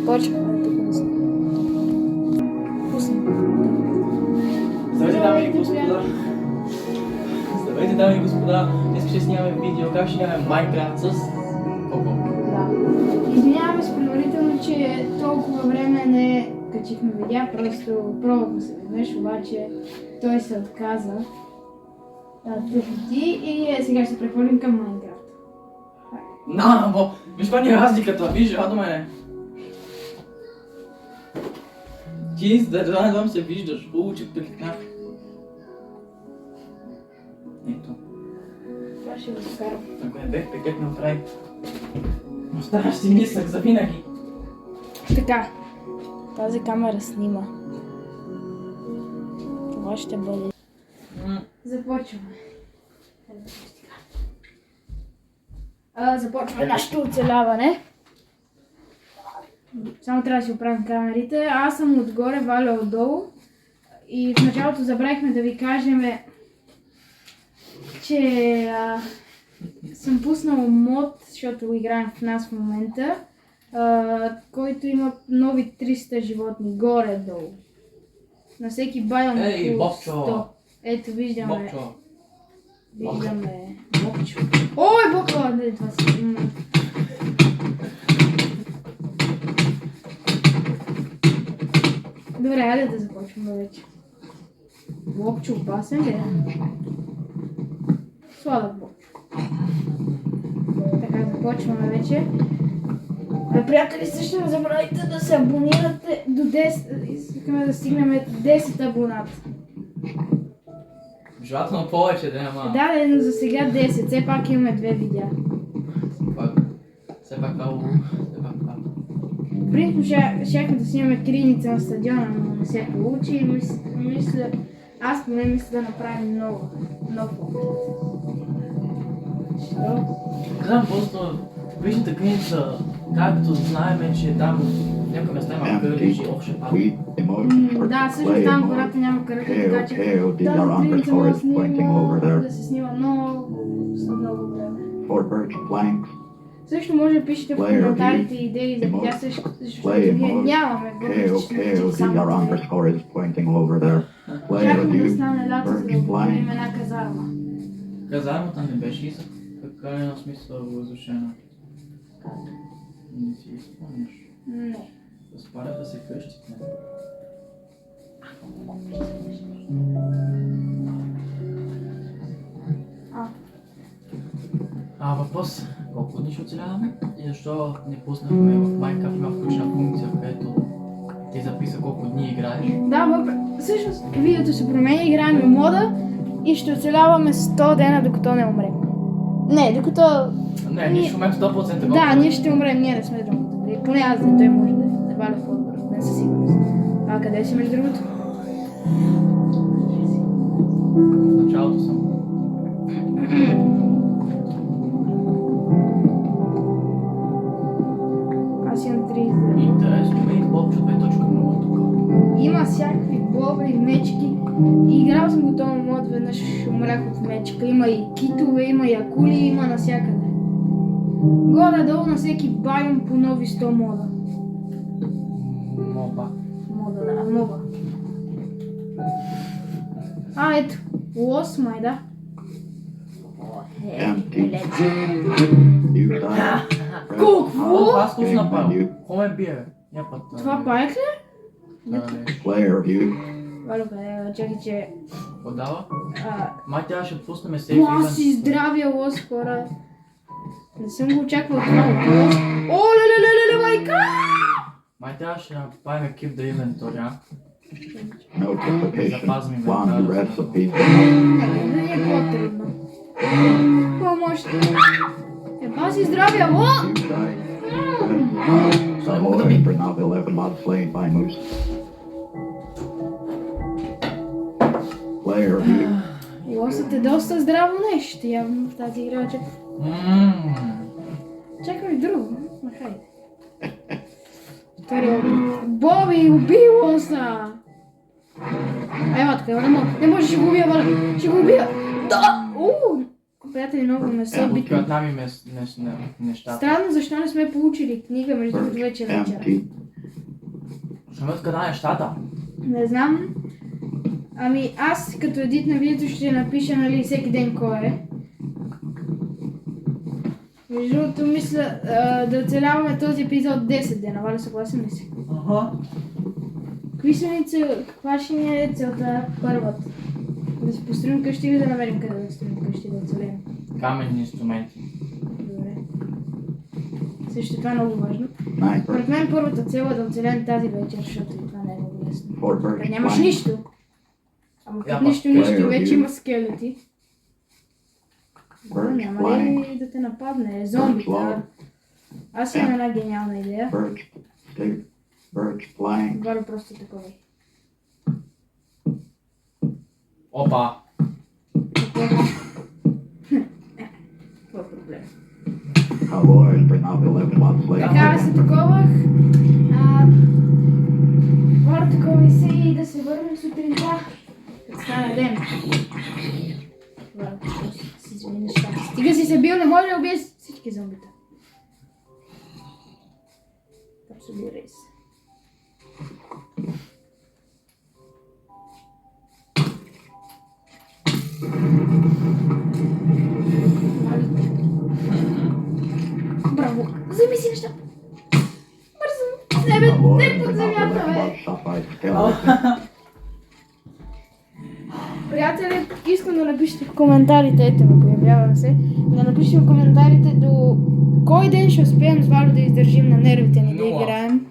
Почваме тук да се... Здравейте, дами и господа! Здравейте, дами и господа! Днес ще снимаме видео как ще снимаме Майнкрафт с Коко. Да. Извиняваме се предварително, че толкова време не качихме видеа, просто пробвахме се веднъж, обаче той се отказа да тъпити и сега ще прехвърлим към Майнкрафт. Виж това ни е разликата, виж, до мене. Ти да се виждаш, хубаво, че кликнах. Ето. Това ще го скарам. Ако не бех пекет направи. Оставаш си мислък за винаги. Така, тази камера снима. Това ще бъде. Започваме. Започваме нашето оцеляване. Само трябва да си оправим камерите. Аз съм отгоре, Валя отдолу. И в началото забравихме да ви кажем, че съм пуснал мод, защото играем в нас в момента, който има нови 300 животни горе-долу. На всеки байон около 100. Ето виждаме. Бобчо. Виждаме Бобчо. Ой, Бобчо! Не, това си. Добре, айде да започваме вече. Бобчо опасен ли? Сладък Бобчо. Така, започваме вече. Приятели, също не забравяйте да се абонирате до 10. Искаме да стигнем 10 абоната. Желателно повече да няма. Да, но за сега 10. Все пак имаме 2 видеа. Все пак това. Принцип щяхме да снимаме криница на стадиона, но не се получи и мисля, аз поне мисля да направим нов опит. Що? Казвам просто, виждате криница, както знаем, че там някои места има кърлежи, общо пак. Да, също там гората няма кърлежи, така че тази криница може да се снима много време. Също може да пишете в коментарите идеи за видеа, защото ние нямаме въпреки само чакаме да стане лято, за да обновим една казарма. Казармата не беше и за крайна смисъл разрушена. Не си спомняш. Не. Разпаляха се къщите. Въпрос. Колко дни ще оцеляваме? И защо не пуснахме в Minecraft има включена функция, в която ти записа колко дни играеш? Да, всъщност видеото се променя, играем мода и ще оцеляваме 100 дена докато не умрем. Не, докато... Не, ние ще умрем 100%. Да, ние ще умрем, ние не сме добри. Поне аз да той може да валя в отбор, не със сигурност. Къде си между другото? В началото съм. Аз имам 30. Интересно, има и Бобчо 2.0 тук. Има всякакви бобри, мечки. Играл съм го този мод, веднъж умрях от мечка. Има и китове, има и акули, има навсякъде. Горе-долу на всеки байон по нови 100 мода. Моба. Моба. Ето. Лос май, да. Какво? Аз тук направил. Хоме бие. Това паек ли? Валю, чакай, че... Какво дава? Май тя ще пуснем сейф ивент. Аз си здравия лос, хора. Не съм го очаквал това от лос. О, леле, майка! Май тя ще направим екип да инвентаря. Notification. Want recipe. Да ни е по-трудно. Помощ. Еба си здравия, о! Some order for novel 11 mod slain by moose. Player view. Лосът е доста здраво нещо, явно в тази игра. Чакай друго. Хайде. Втория опит. Боби, уби лоса! Ева тук, не може, ще го убия, Валя. Ще го убия! Да! Приятели, много месо. Откриват нами неща. Странно, защо не сме получили книга, между другото вече вечера. Ще къде нещата? Не знам. Ами аз като едит на видеото ще напиша, нали, всеки ден кой е. Между другото мисля да оцеляваме този епизод 10 дена, вали съгласен ли си? Ага. Каква ще ни е целта първата? Да си построим къщи или да намерим къде да строим къщи, да оцелем? Каменни инструменти. Добре. Също това е много важно. Nine Според birch, мен първата цел е да оцелем тази вечер, защото и това не е много лесно. four birch Нямаш planks, нищо. Ама Я под пак, нищо нищо Player вече view. има скелети. Birch Няма ли да те нападне? Зомбита. log. Аз имам една гениална идея. birch stick, birch plank, Валя просто такова. Опа! Какво е проблем? cowboys bring out 11 lots later. Така аз се таковах. Валя такова и се и да се върнем сутринта. Като стане ден. Валя такова си извини неща. Стига си се бил, не може да убиеш всички зомбита. Там събирай се. Браво! Вземи си неща! Бързо! Не бе, Cowboys не под bring out земята, 11 бе! lots shot by skeleton. Приятели, искам да напишете в коментарите, ето ме появявам се, да напишете в коментарите до кой ден ще успеем с Валю да издържим на нервите ни да Нула. играем.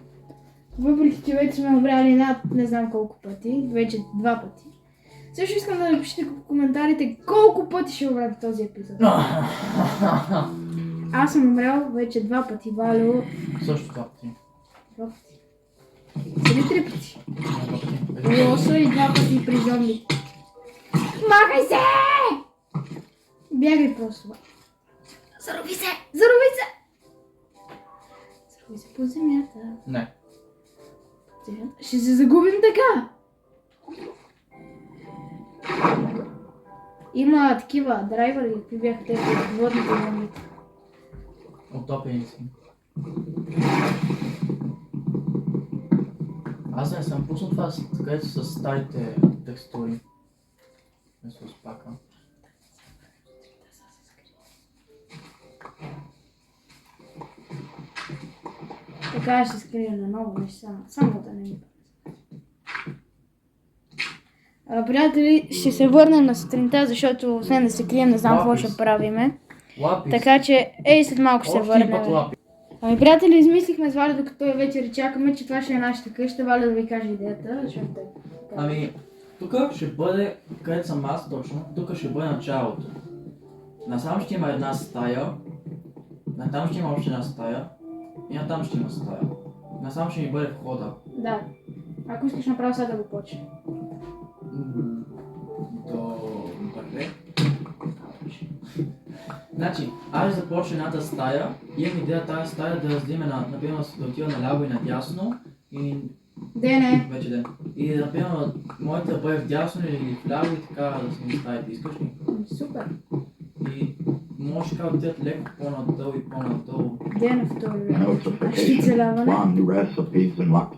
Въпреки, че вече сме умряли над не знам колко пъти, вече 2 пъти. Също искам да напишете в коментарите колко пъти ще умрем в този епизод. Аз съм умрял вече 2 пъти, Валю. Също това пъти. 2 пъти. Или 3 пъти. Два пъти. Лосо и 2 пъти при зомби. Махай се! Бягай просто. Зарови се! Зарови се! Зарови се по земята. Не. Ще се загубим така. Има такива драйвери, какви бяха тези водните зомби. Утопени си. Аз не съм пуснал това, където са старите текстури. Не се успака. Така ще се скрия наново, нещо само да не ми. Приятели, ще се върнем на сутринта, защото освен да се крием, не знам какво ще правиме. Лапис. Така че, след малко ще се Още един път върнем. лапис. Ами, приятели, измислихме с Валя, докато е вечер и чакаме, че това ще е нашата къща. Валя да ви каже идеята, защото е. Ами, тук ще бъде, където съм аз точно, тук ще бъде началото. Насам ще има една стая, натам ще има още една стая и натам ще има стая. Насам ще ми бъде входа. Да. Ако искаш направо сега да го почне. Добре. Значи, аз ще започна едната стая, имам идея тази стая да разделиме например да отива наляво и надясно и Дене. вече ден. И например моята да бъде вдясно или вляво и така да се ми ставите, искаш ли? Супер. И може така да отидат леко по-надолу и по-надолу. Дене втори. Notification. Оцеляване. One new recipes and lots.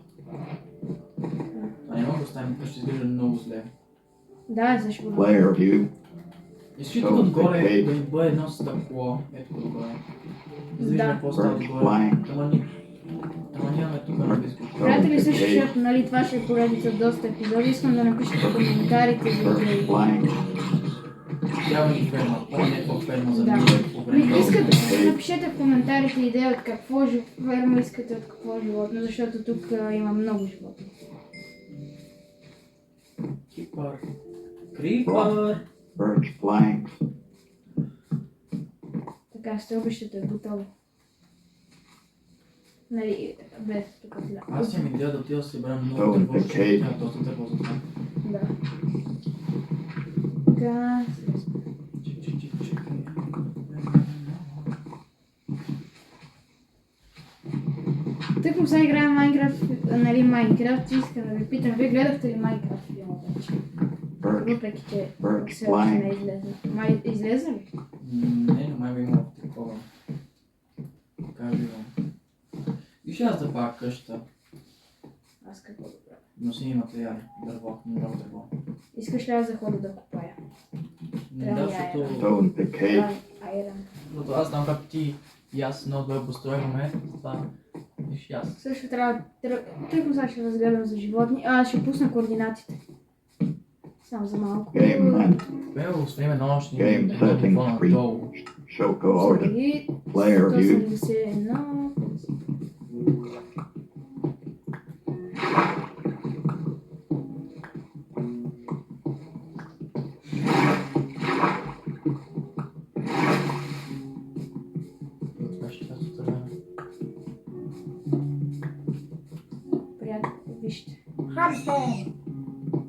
А не мога да оставим, ще изглежда много зле. Да, защо? Player view. Искаш тук отгоре да ни бъде едно стъкло, ето тук отгоре. За да виждаме какво става Birch отгоре. plank. Ама нямаме тук на близко. Приятели, също, защото нали, това ще е поредица от доста епизоди. Искам да напишете в коментарите за Birch идеи. plank. Трябва ни ферма, по-някаква ферма за Да. миле по време. Искате, напишете в коментарите идея от какво ферма искате, от какво животно, защото тук има много животни. Крипър. Крипър! Birch planks. Така, стълбището е готово. Нали, без тук зля. Аз имам идея да отида да си съберем много Стълбите дърво, защото кейк. трябва доста дърво за това. Да. Така, Чик, чик, чик, чик. тък му сега играем Майнкрафт, нали Майнкрафт, искам да ви питам, вие гледахте ли Майнкрафт филма вече? Birch. Въпреки, че Birch все още не е plank. излезе. Май излезе ли? Не, но май би имало такова. Кажи го. Виж аз да пак къща. Аз какво да правя? Носи материали, дърво, много дърво. Искаш ли аз да ходя да купая? Да, защото... Stone decay. Айран. Защото аз знам как ти и аз много добре построихме, това виж и аз. Също трябва... Тъй сега ще разгледам за животни. Ще пусна координатите. Само за малко. Game man. Примерно с време нощни, Game едно settings ниво free. надолу. Show coordinates. Среди Player view. 171. Това ще трябва да време. Приятно, вижте.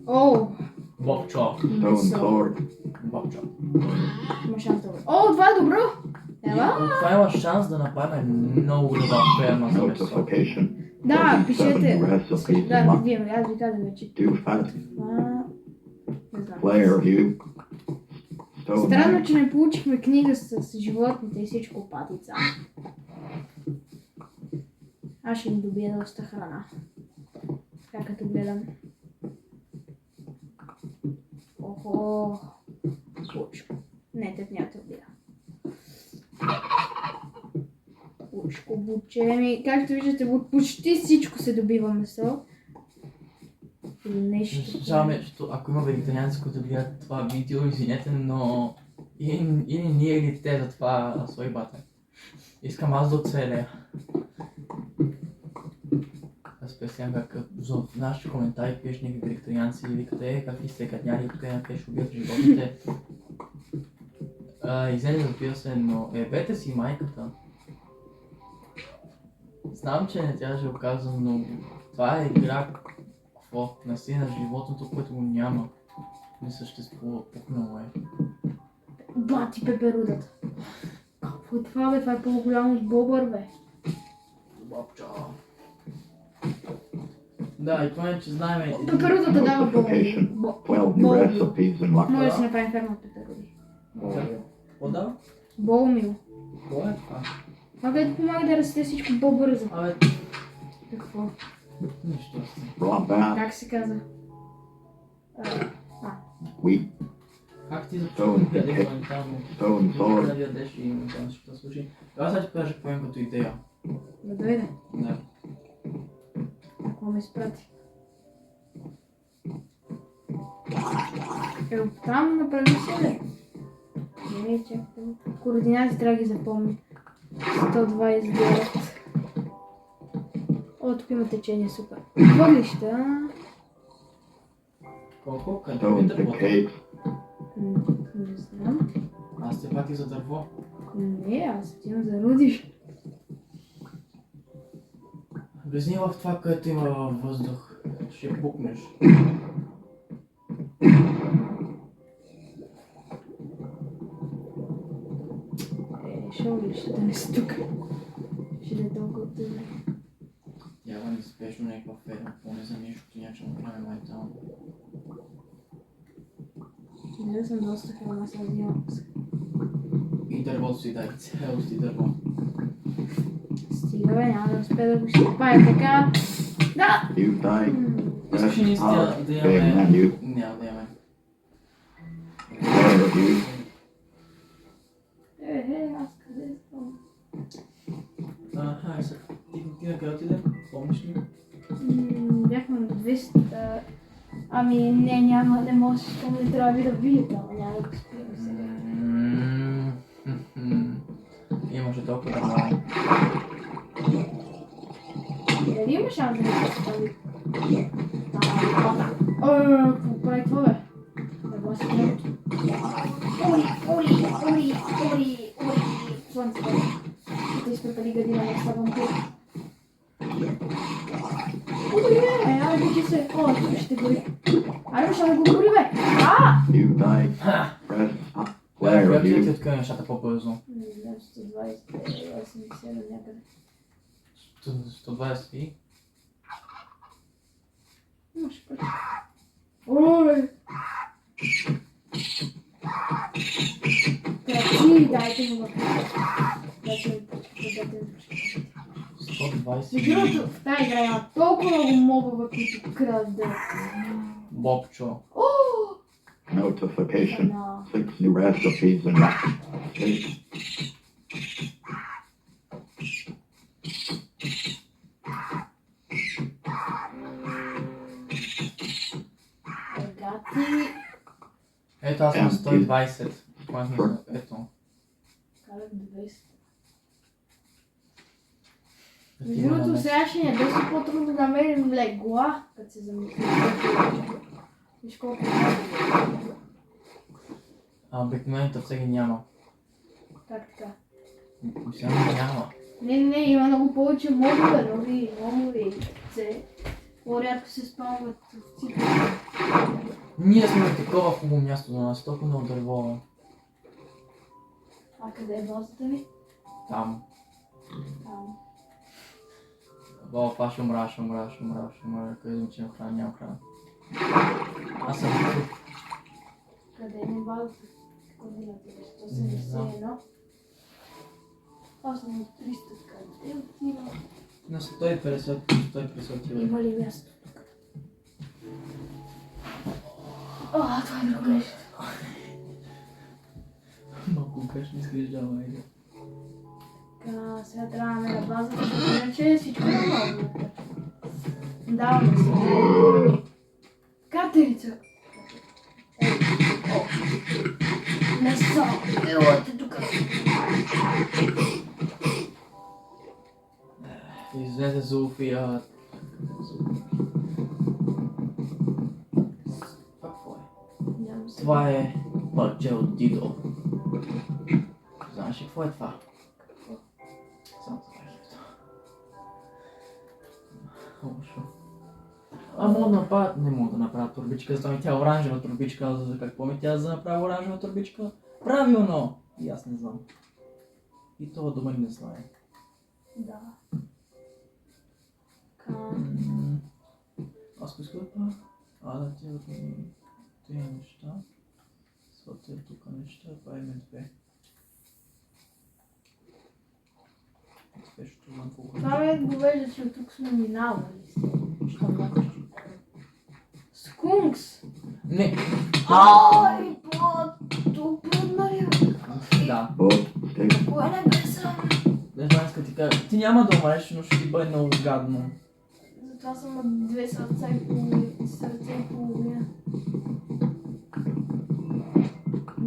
О! Бобчо. Stone sword. Бобчо. Има шанс да бъде. О, това е добро! Ела! Това има шанс да направим много добра ферма за месо. Notification. Да, 47 пишете. recipes Да, unlocked. вие, аз ви казвам вече. Do fat. Това... Не знам. Player view. Stone Странно, knife. че не получихме книга с животните и всичко патица. Аз ще им добия доста храна. Така като гледам. Охо. Лучко. Не, те няма те убия. Лучко, буче. Както виждате, от почти всичко се добива месо. Или нещо. Жалко ме, защото ако има вегетарианци, които гледат това видео, извинете, но или ние, или те за това свойбата. Искам аз да оцелея. Аз представям как в нашите коментари пиеш някакви вегетарианци и викате какви сте катняли, тук е те ще убият животите. Извинете, разбира се, но ебете си майката. Знам, че не трябваше да го казвам, но това е игра, какво? Наистина на животното, което го няма. Не съществува, пукнало е. Бати пеперудата. Какво е това, бе? Това е по-голямо от бобър, бе. Бобчо. Да, и това е, че знаем... Пеперудата дава бобър. Notification. Бо- 12 new Бобър. recipes unlocked. Може да си направим ферма от пеперуди. Какво да? Болмил. Какво е това? Това където помага да расте всичко по-бързо. Абе, Какво? нищо. Raw bass. Как се каза? Wheat. Как ти започва да ядеш моментално? Stone Да sword. ядеш и моментално ще се случи. Това сега ти кажа какво имам като идея. Да дойде. Да. Какво ме изпрати? Там направи се ли? Не, чакай. Координати трябва да ги запомня. 129. О, тук има течение, супер. Въглища. Колко? Къде е Stone дървото? decay. Не знам. Аз те пратих за дърво. Не, аз отивам за руди. Влезни в това, където има въздух. Ще пукнеш. Ще не са тук. Ще не е толкова добре. Трябва неспешно някаква ферма, поне за нещо, иначе му правим моментално. Не съм доста храна, сега взимам. И дървото си дай, цяло си дърво. Стига, бе, няма да успея да го изкопая така. Да! You die. Искаш ли наистина да Game имаме... menu. Няма да имаме. Player view. Аз къде съм? Хайде сега. Ти на къде отиде? Помниш ли? Бяхме на 200. Ами не, няма, не може, не трябва ви да видите, ама няма да го спирам сега. Имаше толкова дърво. Дали има шанс да ми постави? Какво прави това, бе? Да го си тръгна. Ори! Слънце, бе. Ще изпрепали гадина на слабам път. Айде, бичи се. О, тук ще гори. Айде, ще го гори, бе. You die. Press up. Player Как ти view. откъде нещата по-бързо? Не знам, 120, 80 някъде. 120 и? Може пък. Ой! Крачи, дайте ми го. Дайте ми почка, дайте ми почка. 120. Между другото, в тази игра има толкова много мобове, които крадат. Бобчо. Notification. На... 6 new recipes and recipes. Гати. Ето аз съм 120. Ето. Карат 200. Между другото, сега ще ни е доста по-трудно да намерим легла, като се замислим. Виж колко много. Обикновеното всеки няма. Как така? Сега няма. Не, има много повече мобове, нови мобове. По-рядко се спамват в цифри. Ние сме на такова хубаво място за нас, толкова много дърво. А къде е базата ви? Там. Там. Това ще умра. Къде че няма храна. Аз съм тук. Къде е базата? Какво минате? 171. Аз съм от 300. Къде отива? На 150 отива. Има ли място тук? Това е много грешно. Малко грешно изглежда, айде. Така, сега трябва да намеря базата, иначе всичко е много. Даваме се. Катерица. Месо. Елате тук. Излезе Зулфия. Това е парче от Дидо. Знаеш ли какво е това? Само това е хипто. Лошо. Мога да направят... Не мога да направя турбичка, за това ми тя е оранжева турбичка. За какво ми тя за да направя оранжева турбичка? Правилно! И аз не знам. И това дома не знае. Да. Аз искам да ти от тези неща. Слагате тук неща, правим две. Спешно знам колко. Това ме довежда, че от тук сме минавали. Скункс! Не! Ай, тук нали? Да. Кое не бе Не знам, иска ти кажа. Ти няма да умреш, но ще ти бъде много гадно. Затова съм от 2 сърца и половина.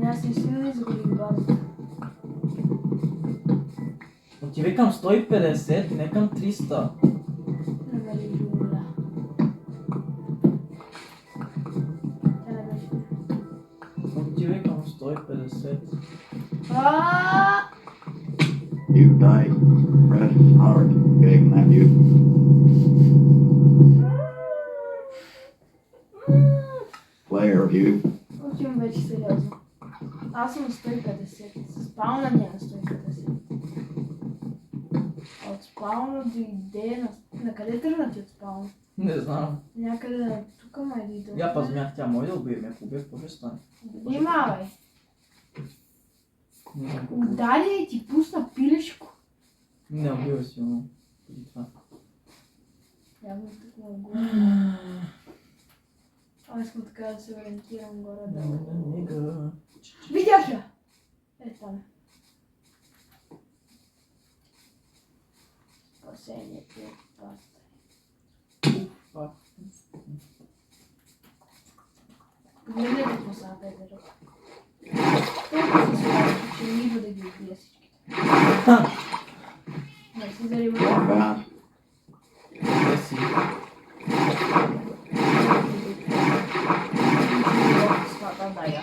Аз наистина не изгубих базата. Отивай към 150, не към 300. Намери жуля. Тя не беше. Отивай към 150. You die. Press hard. Big menu. Player view. Отивам вече сериозно. Аз съм на 150. Спауна ни е на 150. От спауна дойде на къде тръгна ти от спауна? Не знам. Някъде тук май дойде. Я пазмях, тя може да убие ме, ако убие, какво ще стане? Нима, бе. Не знам какво. Удари и ти пусна пилешко. Не, убива си, но преди това. Явно тук му го. Аз искам така да се ориентирам горе-долу. Видях я! Там е. Спасението от паста. Погледнете какво са бедерата. Толкова се сладки, че не идва да ги убия всичките. Не си зариба. Fast. Къде си? Да, я.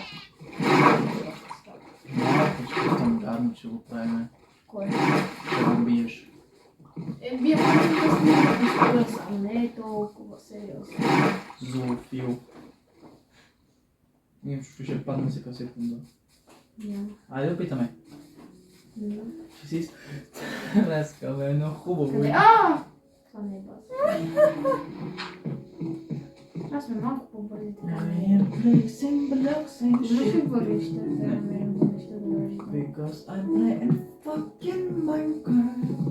Малко ще съм гадно, че го правим. Кой? Ще го убиеш. Вие можете да снимате нещо, а не е толкова сериозно. Зоофил. Не ще падне всяка секунда. Няма. Айде да питаме. Няма. Ще си разкаме едно хубаво. Къде? Това не е база. Аз сме малко по-бързи така. Може върви, ще да намерим неща да вържим. Because I'm playing fucking Minecraft.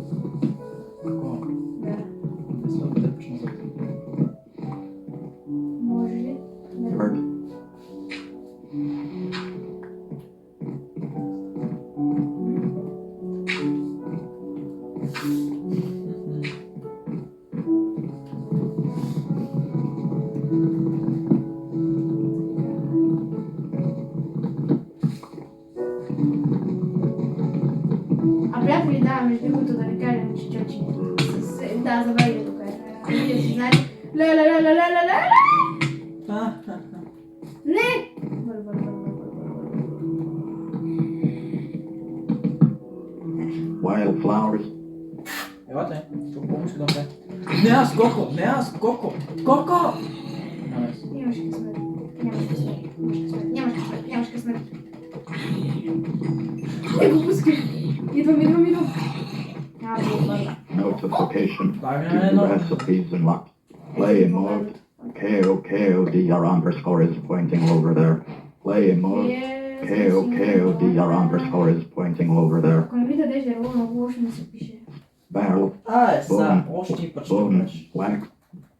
Да, забравих тук е. Вие си знаете. Ля. Не! Wildflowers. Елате, тук помощ да бе. Не аз, Коко! Не аз, Коко! Коко! Найс. Нямаш късмет. Не го пускай. Идвам. Notification. Дай ми To на the едно. recipes and what? Play mode. KOKODR underscore is pointing over there. Play mode. KOKODR underscore is pointing over there. Ако не ми дадеш дърво, много лошо ми се пише. Barrel. Са, още път ще Bone. бъдеш. Wax.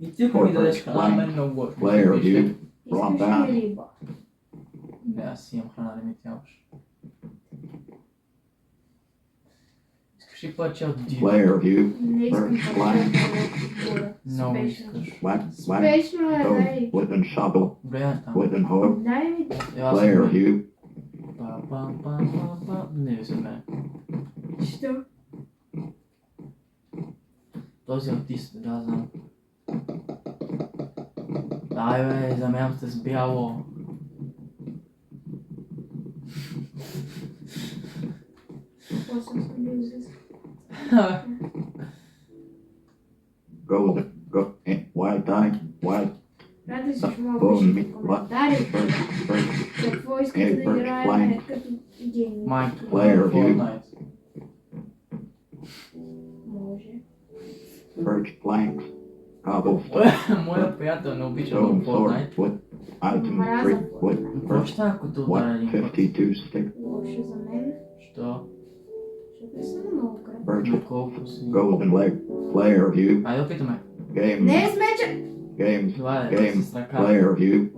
И ти ако ми дадеш храна, мен много лошо. Player view. Искаш Raw ли риба? Не, аз имам храна, не ми трябваш. Искаш ли пъче от Дио? Player view. Не искам Birch това. flag. Много Спешно. искаш. Wax. Спешно е, Stone. дай. Wooden shovel. Добре, там. Wooden hoe. Дай ми. И аз Player съм- view. Па. Не ви се мен. Що? Този артист, да, знам. Ай бе, замявам се с бяло. Какво съм бил с... Golden. White dye. White. Рад ли си, че мога Bone пише meat. в коментари? Birch. Какво искате да играем като гейм? Майк, Player view. Fortnite. Може. Birch planks. Cobblestone. Моя приятел не обича Stone в sword. Fortnite. Wood. Item Мраза 3. Wood. Какво Birch. ще ако те ударя What? един път? 52 stick. Лошо за мен. Що? Защото не съм много крат. Birch. Колко си? Golden leg. Player view. Айде опитаме. Game. Не е смеча! Games. Това е Game. с ръка. Player view.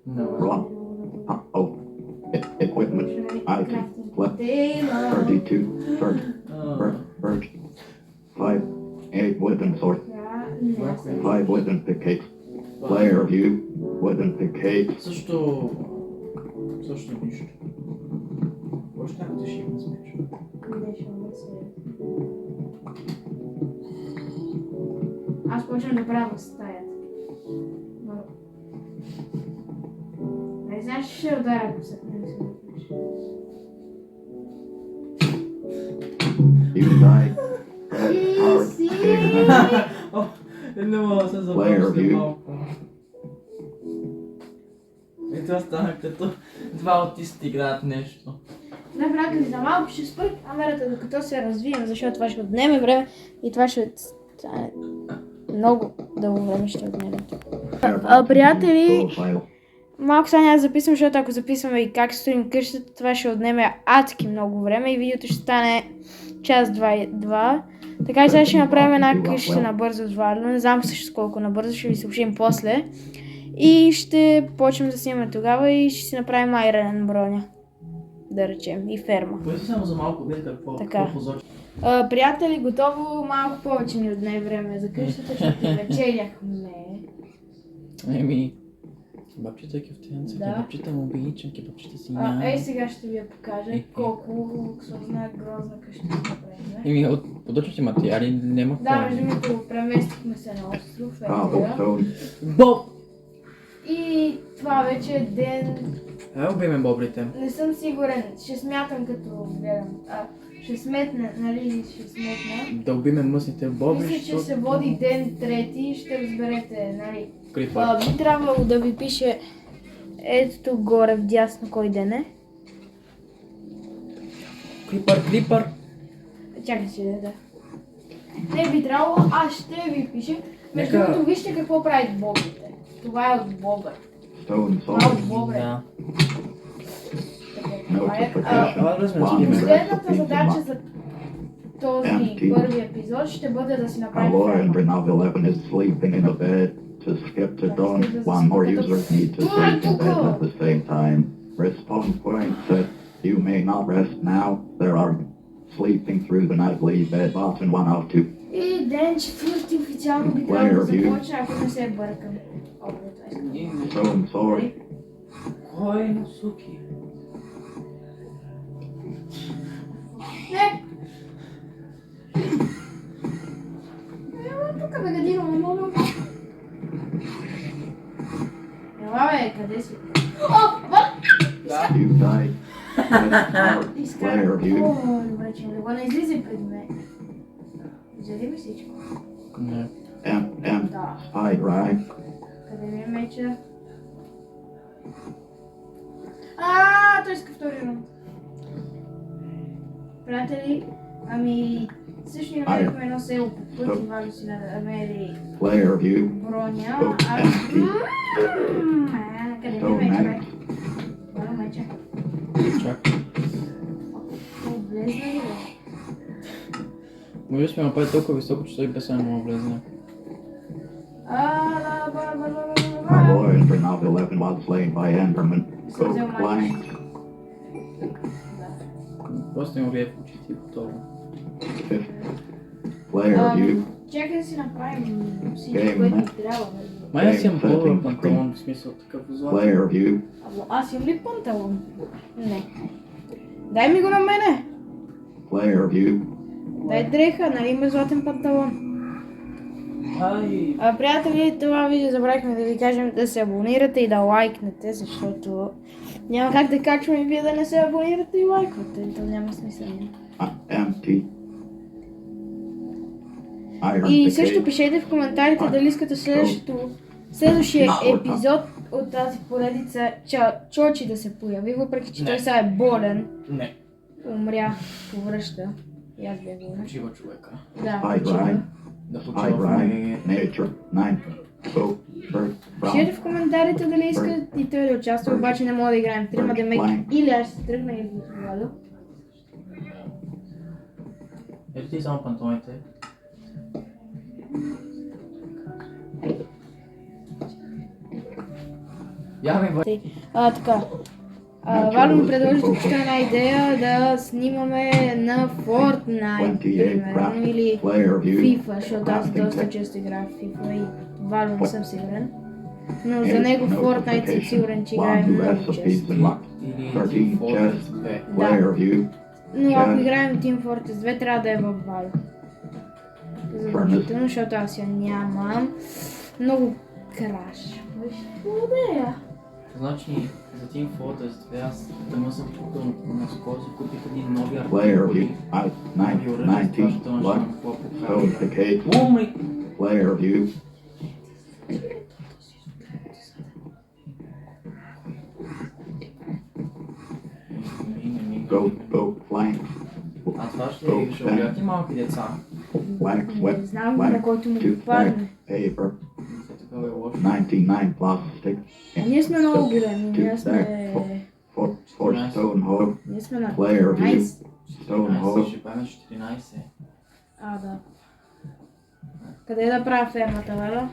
Добре. Raw. Oh. Equipment. Item. Left. Дейла. 32. Birch. 5. 8 wooden sword. 5 wooden pickaxe. Player view. Wooden pickaxe. Също нищо. Още ако ти ще има смеш. Аз почвам да правя в стаята. Но... Не знаеш, че ще ударя, ако се не се напиш. You die. Easy. Не мога да се Player забавя след view. малко. И това стана като два аутисти играят нещо. Не, приятели, за малко ще спрат камерата, докато се развием, защото това ще отнеме време и това ще стане много дълго време ще отнеме. Приятели, малко сега няма да записвам, защото ако записваме и как строим къщата, това ще отнеме адски много време и видеото ще стане час, два. Така че сега ще направим една къща набързо отварено. Не знам също колко набързо, ще ви съобщим после. И ще почнем да снимаме тогава и ще си направим айрен броня. Да речем, и ферма. Поеси само за малко, виж какво позочи. Приятели, готово, малко повече ни отне време за къщата, защото вечеряхме. Еми, бабчета кефтенци, Да. бабчета мобиличенки, бабчета си Ей, сега ще ви я покажа колко луксозна, грозна къща ще направим. Еми, от подръчните материали няма Да, между другото, преместихме се на остров, Cobblestone. Боб! И това вече е ден... Ай, убиме бобрите. Не съм сигурен, ще смятам като гледам. Ще сметна, нали, ще сметна. Да убиме мъсните бобри, Мисля, че се води ден трети, ще разберете, нали. Крипър. Би трябвало да ви пише ето тук горе вдясно кой ден е. Крипър. Чакай си, да. Не би трябвало, аз ще ви пише. Между Нека- другото, вижте какво правят бобрите. Това е от бобър. Stone Това е sword. от бобре. Да. Това е. Notification. да сме One спиме. Последната recipe задача and за този първи епизод ще бъде да си направим Alloy and ферма. Renov 11 is sleeping in a bed. To skip to dawn, one more user needs to sleep in bed at the same time. Respawn point said, you may not rest now. There are sleeping through the night. Leave bed button 1 of 2. И ден четвърти официално би трябвало да започне, ако не се бъркам. О, това искам. Stone sword. Кой на суки? Не! къде си? О, вот! Да. You died. Player Изкара. view. О, добре, че не го не излизай пред мен. Взели ми всичко. Не. Да. Spy drive. Къде ми е меча? Той иска втори рунд. Приятели, ами... Също намерихме едно село по път и Валю си намери Player view. броня. Къде ми е меча, бе? Валю меча. Чакай. Облезна ли, бе? Може сме направи толкова високо, че той без да мога влезне. Our boy in Chernobyl 11 was slain by Enderman. Coke blanks. Просто им влияе в очите и готово. Player view. Чакай да си направим всичко, което трябва. Май аз имам по-добър панталон, в смисъл такъв злат. Player view. Аз имам ли панталон? Не. Дай ми го на мене. Player view. Дай дреха, нали има златен панталон. Ай! Приятели, това видео забравихме да ви кажем да се абонирате и да лайкнете, защото няма как да качваме и вие да не се абонирате и лайквате. То няма смисъл. Empty. Iron И също decay. пишете в коментарите дали искате следващия епизод от тази поредица Чочи да се появи, въпреки че той сега е болен. Не. Умря, повръща. И аз бях болен. Почива човека. Да, Spy почива. drive. Да Spy почива в drive. Nature. 9. Go. Bird. Пишете Brown. в коментарите дали искат и той да участва, обаче не мога да играем трима демек. Или аз ще тръгна и Владо. Ето ти само панталоните. Я ми бъде. Така. Валю ми предложи тук една идея да снимаме на Fortnite, примерно, или Player view. FIFA, защото аз доста често играя в FIFA и Валю не съм сигурен. Но за него Fortnite съм сигурен, че играе One много recipes често. and luck. Или 13 Team Fortress chest. 2. Player view. Но ако играем Team Fortress 2, трябва да е във Валю. Задължително, защото аз я нямам. Много краш. Благодаря. Значи за Team Fortress 2 аз тъмън съм купил наскоро, си купих един нови Player артикули. view. Нови оръжия, 19. изпращам на Luck. какво Stone покажа. decay. Умри! Player view. Go flank. А това ще влияят и малки деца. Wax Не web. знам на който му попадне. Paper. Такова е лошо. 99 plastic. Ние сме много големи, ние сме... For stone hole. Ние сме на Player view. 13. Stone 14, hole. ще правим 14. Да. Къде да правя фермата, Валя?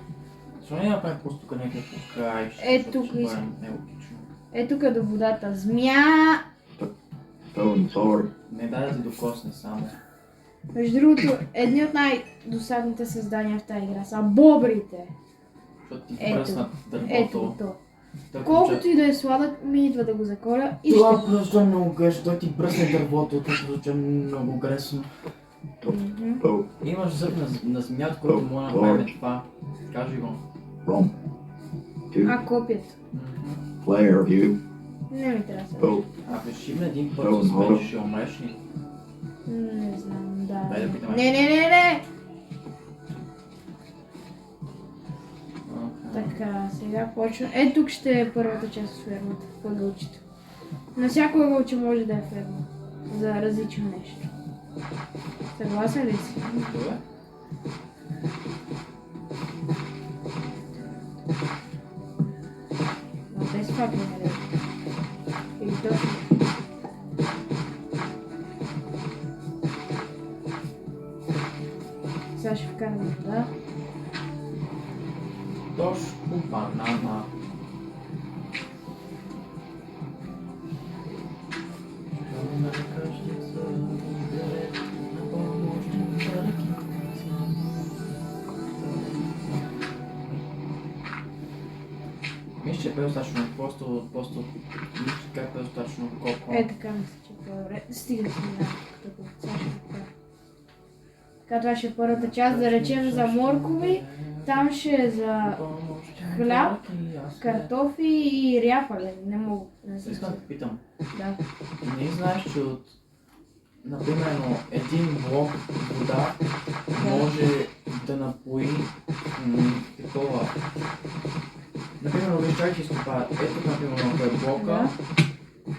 Защо не направим просто тук някакъв по край? Тук ще бъде искам. нелогично. Тук до водата. Змия! Stone sword. Не дай да ти докосне само. Между другото, едни от най-досадните създания в тази игра са бобрите. Защото ти Ето. пръснат Ето дървото. то. Той Колкото и да е сладък, ми идва да го заколя и Това ще... просто е много грешно. Той ти бръсне дървото, това звучи много гресно. Go Имаш зъб на змията, който може да направим това. Кажи го. from. Копият. Player view. Не ми трябва сега. Go. Ако ще има един път с мен, ще умреш ли? Не знам, да. Дай да питаме. Не! Окей. Така, сега почва. Тук ще е първата част от фермата, в ъгълчето. На всяко ъгълче може да е ферма. За различно нещо. Съгласен ли си? Добре. Но без факли, нали? Или точно. Сега ще вкарам вода. Точно банана. Мисля, че е достатъчно, просто мисля, как е достатъчно колко. Така мисля, че е по-добре. Стига си на като сега ще вкарам. Така, това ще е първата част. Да речем за моркови, там ще е за хляб, картофи и ряпале. Не мога. Не знам. Искам да те питам. Да. Не знаеш, че от, например, един блок вода може да напои такова. Например, виж, че изкопаят. Ето, например, на блока. Да.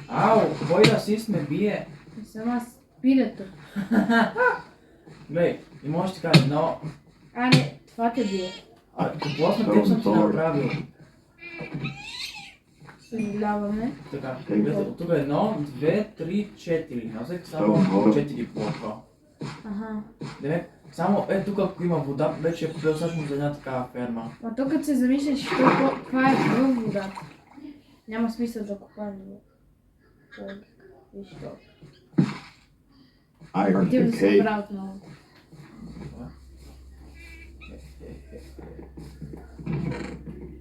Ау, кой расист ме бие? Не съм аз пилето. Глей, и можеш да кажеш, но... А, не, това те бие. Какво на теб съм ти направил? Съжаляваме. Така, тук е 1, 2, 3, 4. Аз само 4 блока. Ага. Демек, само тук ако има вода, вече е достатъчно за една такава ферма. А тук като се замислиш, това е във водата. Няма смисъл да копаем в логика. Виж то. Iron Ти да се decay. правят много.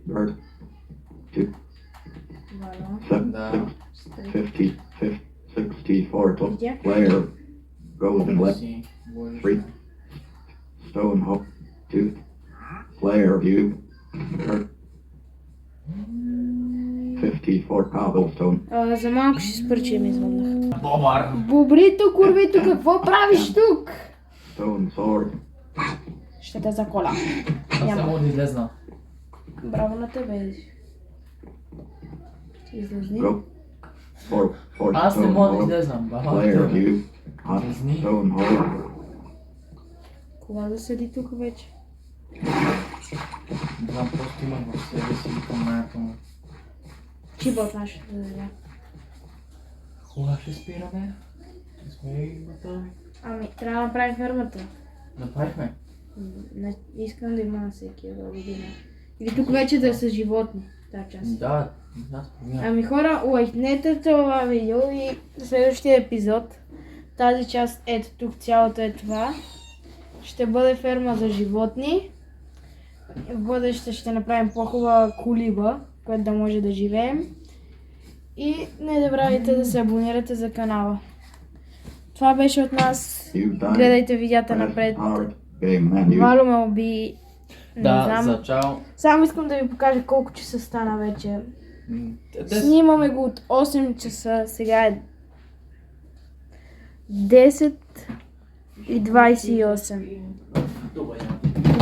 Bird. Two. Вало. Да. 50, 64 to Видях. player goes and left Си, Боже. Three. Stone hook tooth player view Bird. 54 cobblestone За малко ще спърчи ми звъннах. Бобър! Бобрито, курвито, какво правиш тук? stone sword Ще те заколя. Аз Няма. само да излезна. Браво на тебе. Излезни. go for Аз не stone мога да hole излезнам. Баба, player view hot Disney. stone hole Кога да седи тук вече? не знам, просто имах в себе си комането му. Чибът нашето деня. Кога ще спираме? Не сме готови. Ами, трябва да направим фермата. Направихме. Не искам да има на всеки една година. Или тук вече да са животни. Тази част. Да, аз помня. Ами хора, лайкнете това видео и в следващия епизод тази част, ето тук цялото е това, ще бъде ферма за животни. В бъдеще ще направим по-хубава колиба, която да може да живеем. И не забравяйте да се абонирате за канала. Това беше от нас. you die Гледайте видеята Press напред. hard game menu Вало ме уби. Не Да, знам. за чао. Само искам да ви покажа колко часа стана вече. Дес. Снимаме го от 8 часа, сега е 10 и 28. Добре.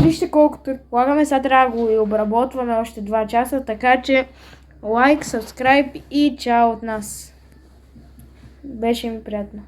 Вижте колко предполагаме, сега трябва да го и обработваме още 2 часа, така че лайк, subscribe и чао от нас. Беше ми приятно.